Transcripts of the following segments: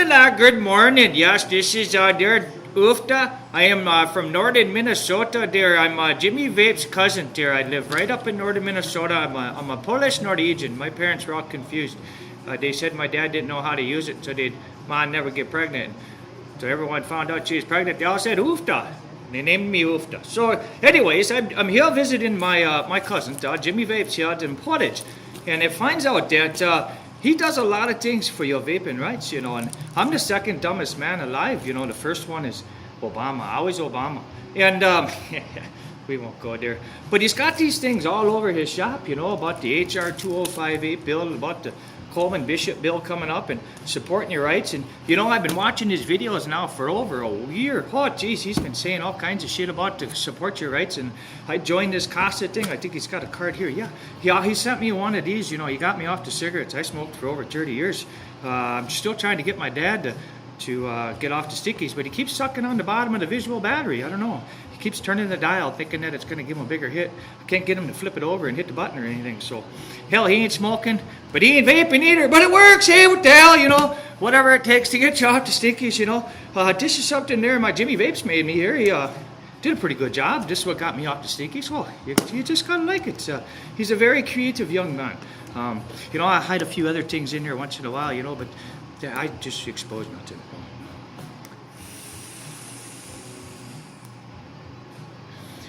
Good morning. Yes, this is dear Ufta. I am from northern Minnesota. Dear, I'm Jimmy Vape's cousin. Dear, I live right up in northern Minnesota. I'm a Polish Norwegian. My parents were all confused. They said my dad didn't know how to use it, so mom never get pregnant. So everyone found out she was pregnant. They all said Ufta. They named me Ufta. So, anyways, I'm here visiting my cousin, Jimmy Vapes here in Portage, and it finds out that he does a lot of things for your vaping rights, and I'm the second dumbest man alive. The first one is Obama, always Obama, and we won't go there. But he's got these things all over his shop, about the HR 2058 bill, about the Coleman Bishop bill coming up and supporting your rights. And I've been watching his videos now for over a year. Oh geez, he's been saying all kinds of shit about to support your rights. And I joined this CASA thing. I think he's got a card here. Yeah, he sent me one of these. He got me off the cigarettes. I smoked for over 30 years. I'm still trying to get my dad to get off the stickies, but he keeps sucking on the bottom of the visual battery. I don't know. He keeps turning the dial thinking that it's going to give him a bigger hit. I can't get him to flip it over and hit the button or anything. So, hell, he ain't smoking, but he ain't vaping either. But it works. Hey, what the hell, whatever it takes to get you off the stickies, This is something there my Jimmy Vapes made me here. He did a pretty good job. This is what got me off the stickies. Well, you just gotta like it. He's a very creative young man. I hide a few other things in there once in a while, but I just expose nothing.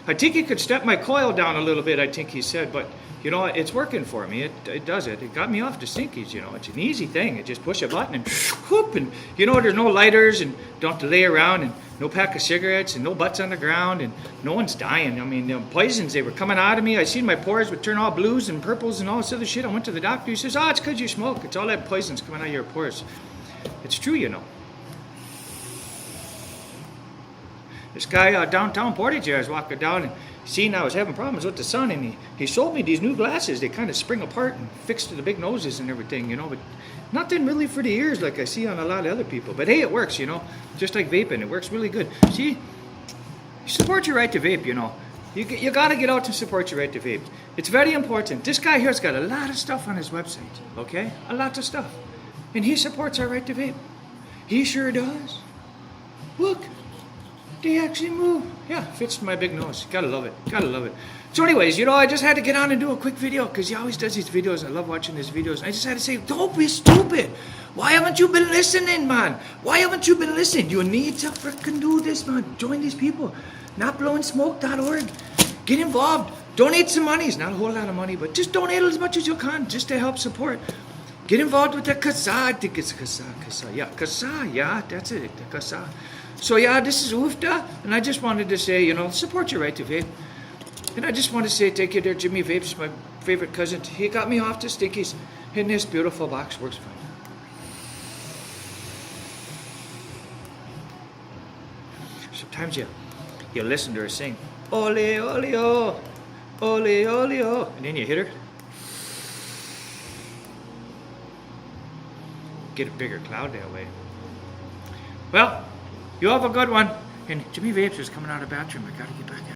I think he could step my coil down a little bit, I think he said, but it's working for me. It does it. It got me off the stinkies, It's an easy thing. You just push a button and whoop, and there's no lighters and don't have to lay around and no pack of cigarettes and no butts on the ground and no one's dying. I mean, the poisons, they were coming out of me. I seen my pores would turn all blues and purples and all this other shit. I went to the doctor. He says, it's because you smoke. It's all that poisons coming out of your pores. It's true, This guy downtown Portage, I was walking down and seen I was having problems with the sun, and he sold me these new glasses. They kind of spring apart and fix to the big noses and everything, but nothing really for the ears like I see on a lot of other people. But hey, it works, just like vaping. It works really good. See, you support your right to vape, You got to get out to support your right to vape. It's very important. This guy here's got a lot of stuff on his website, okay? A lot of stuff. And he supports our right to vape. He sure does. Look. They actually move. Yeah, fits my big nose. Gotta love it. Gotta love it. So anyways, I just had to get on and do a quick video because he always does these videos. I love watching his videos. And I just had to say, don't be stupid. Why haven't you been listening, man? Why haven't you been listening? You need to freaking do this, man. Join these people. NotBlowingSmoke.org. Get involved. Donate some money. It's not a whole lot of money, but just donate as much as you can just to help support. Get involved with the CASA. I think it's CASA. Yeah, CASA. Yeah, that's it. The CASA. So yeah, this is Ufta, and I just wanted to say, support your right to vape. And I just want to say thank you there, Jimmy Vapes, my favorite cousin. He got me off the stinkies in this beautiful box. Works fine. Sometimes you listen to her sing, ole, ole, oh, ole, ole, oh, and then you hit her. Get a bigger cloud that way. Well, you have a good one. And Jimmy Vapes is coming out of the bathroom. I gotta get back in.